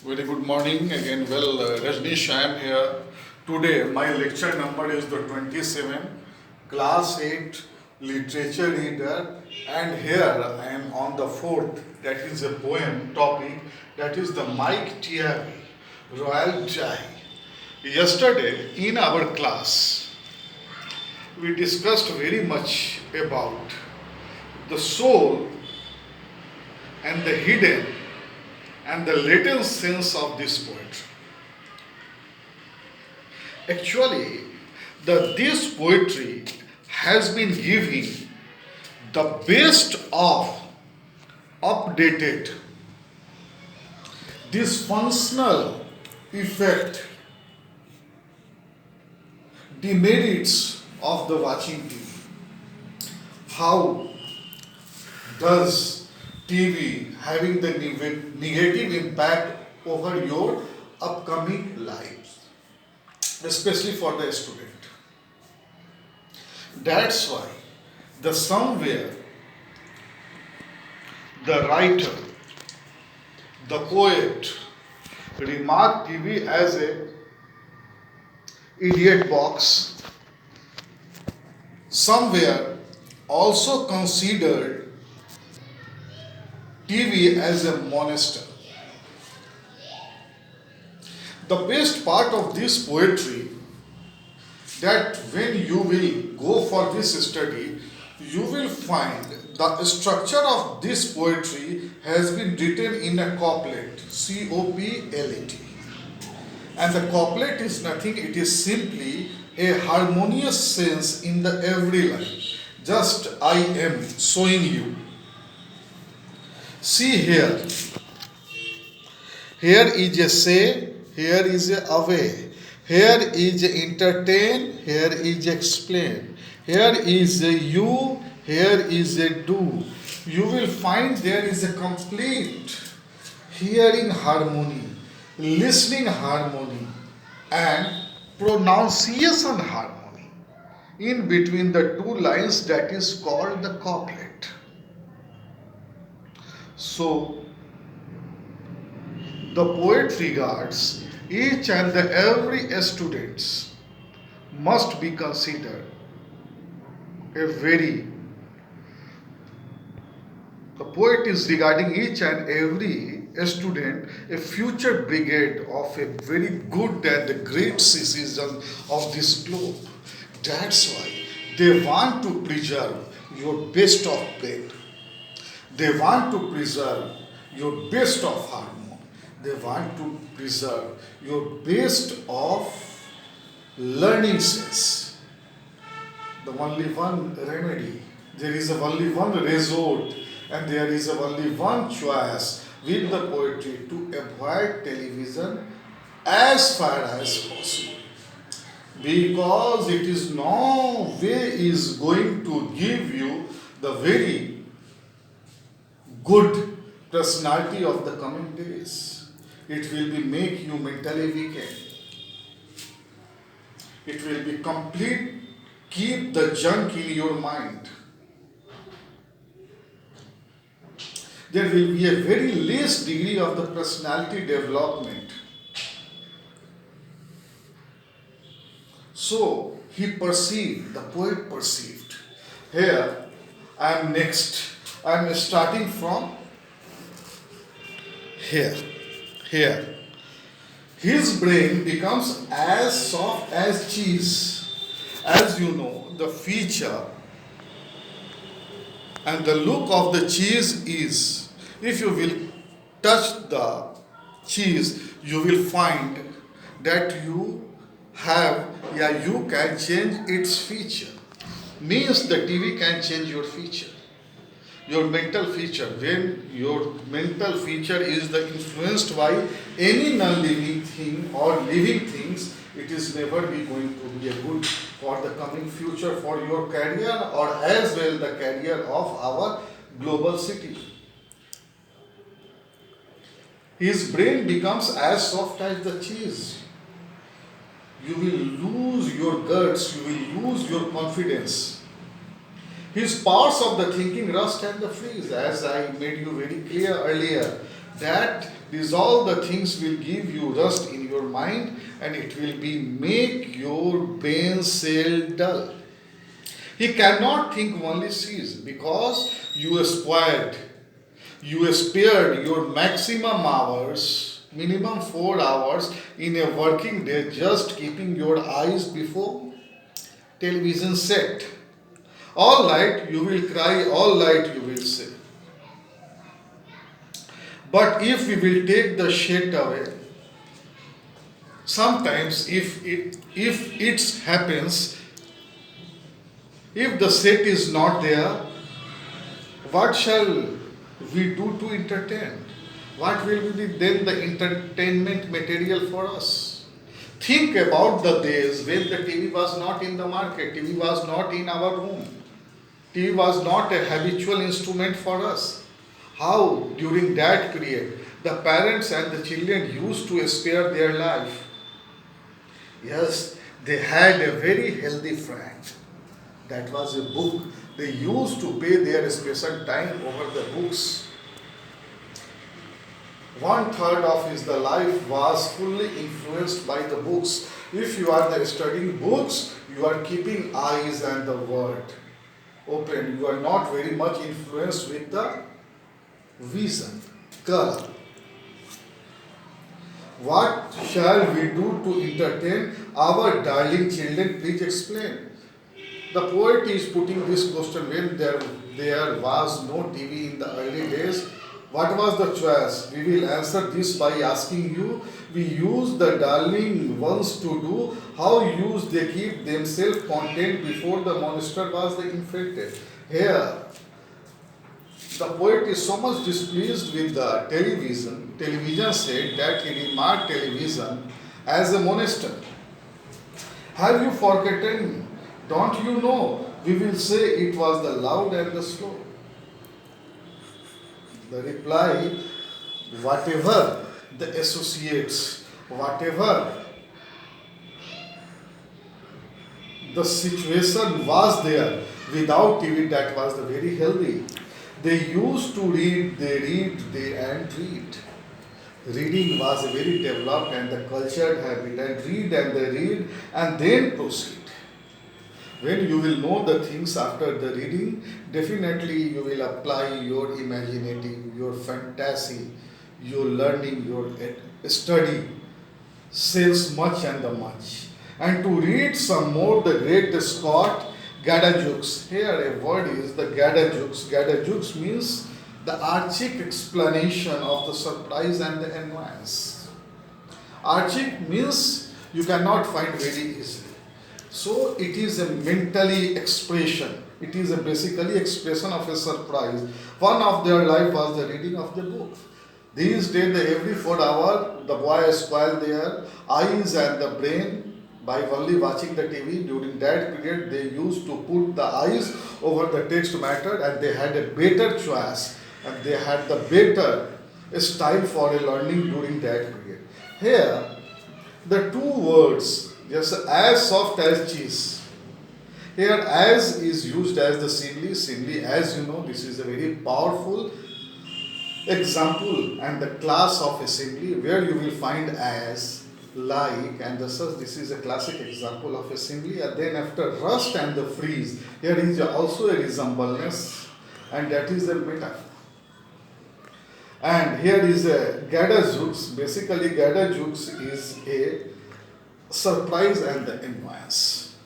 Very good morning again. Well, Rajnish, I am here. Today, my lecture number is the 27, class 8, literature reader, and here I am on the 4th, that is a poem topic, that is the Mike Tiavi, Royal Jai. Yesterday, in our class, we discussed very much about the soul and the hidden and the latent sense of this poetry. Actually, this poetry has been giving the best of updated, dysfunctional effect, demerits of the watching TV. How does TV having the negative impact over your upcoming lives, especially for the student? That's why the somewhere the writer, the poet remarked TV as a idiot box, somewhere also considered TV as a monster. The best part of this poetry that when you will go for this study, you will find the structure of this poetry has been written in a couplet, COPLET. And the couplet is nothing, it is simply a harmonious sense in the every line. Just I am showing you. See here. Here is a say, here is a away. Here is a entertain, here is explain. Here is a you, here is a do. You will find there is a complete hearing harmony, listening harmony, and pronunciation harmony in between the two lines, that is called the couplet. So, the poet regards each and every students must be considered a very, the poet is regarding each and every student a future brigade of a very good and great citizen of this globe. That's why they want to preserve your best of pen. They want to preserve your best of harmony. They want to preserve your best of learning sense. The only one remedy. There is only one resort and there is only one choice with the poetry to avoid television as far as possible. Because it is no way is going to give you the very good personality of the coming days. It will be make you mentally weakened. It will be complete, keep the junk in your mind. There will be a very less degree of the personality development. So he perceived, the poet perceived. Here I am next. I am starting from here. Here. His brain becomes as soft as cheese. As you know, the feature and the look of the cheese is, if you will touch the cheese, you will find that you have, yeah, you can change its feature. Means the TV can change your feature. Your mental feature, when your mental feature is the influenced by any non-living thing or living things, it is never be going to be a good for the coming future for your career or as well the career of our global city. His brain becomes as soft as the cheese. You will lose your guts, you will lose your confidence. His powers of the thinking rust and the freeze, as I made you very clear earlier, That these all the things will give you rust in your mind, and it will be make your brain cell dull. He cannot think, only sees, because you spoiled. You spared your maximum hours, minimum 4 hours in a working day, just keeping your eyes before television set. All night you will cry, all night you will say. But if we will take the shade away, sometimes if it happens, if the set is not there, what shall we do to entertain? What will be then the entertainment material for us? Think about the days when the TV was not in the market, TV was not in our room, TV was not a habitual instrument for us. How during that period the parents and the children used to spare their life. Yes, they had a very healthy friend. That was a book. They used to pay their special time over the books. One third of his the life was fully influenced by the books. If you are the studying books, you are keeping eyes and the word open. You are not very much influenced with the vision, color. What shall we do to entertain our darling children? Please explain. The poet is putting this question when there was no TV in the early days. What was the choice? We will answer this by asking you. We use the darling ones to do. How use they keep themselves content before the monster was the infected. Here, the poet is so much displeased with the television. Television said that he remarked television as a monster. Have you forgotten? Don't you know? We will say it was the loud and the slow. The reply, whatever the associates, whatever the situation was there, without TV that was the very healthy. They used to read, and read. Reading was a very developed and the cultured habit, and they read and then proceed. When you will know the things after the reading, definitely you will apply your imaginative, your fantasy, your learning, your study, says much and the much. And to read some more, the great Scott Gadajux. Here a word is the Gadajux. Gadajux means the archaic explanation of the surprise and the annoyance. Archaic means you cannot find very easily. So it is a mentally expression. It is a basically expression of a surprise. One of their life was the reading of the book. These days, every 4 hours, the boy spoiled their eyes and the brain by only watching the TV. During that period, they used to put the eyes over the text matter, and they had a better choice, and they had the better style for a learning during that period. Here, the two words, just as soft as cheese. Here, as is used as the simile. Simile, as you know, this is a very powerful example and the class of a simile where you will find as, like, and the such. This is a classic example of a simile. And then after rust and the freeze, here is also a resemblance, and that is a metaphor. And here is a Gadajux. Basically, Gadajux is a surprise and the annoyance.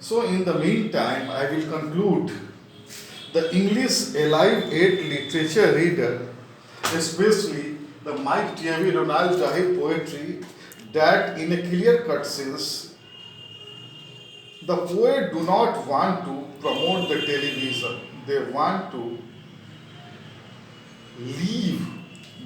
So in the meantime, I will conclude the English Alive 8 literature reader, especially the Mike T.V. Ronald Dahl poetry, that in a clear-cut sense, the poet do not want to promote the television. They want to leave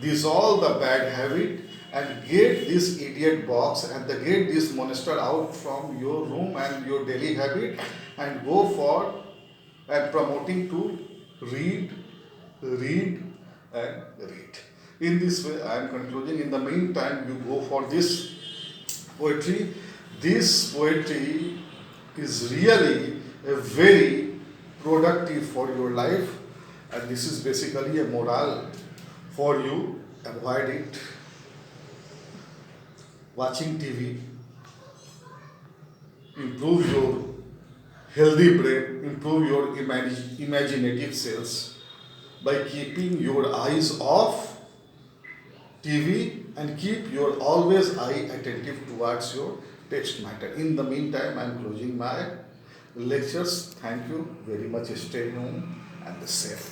this all the bad habit and get this idiot box and get this monster out from your room and your daily habit, and go for and promoting to read, read and read. In this way, I am concluding. In the meantime, you go for this poetry. This poetry is really a very productive for your life, and this is basically a moral for you avoid it. Watching TV, improve your healthy brain, improve your imaginative cells by keeping your eyes off TV and keep your always eye attentive towards your text matter. In the meantime, I am closing my lectures. Thank you very much. Stay home and safe.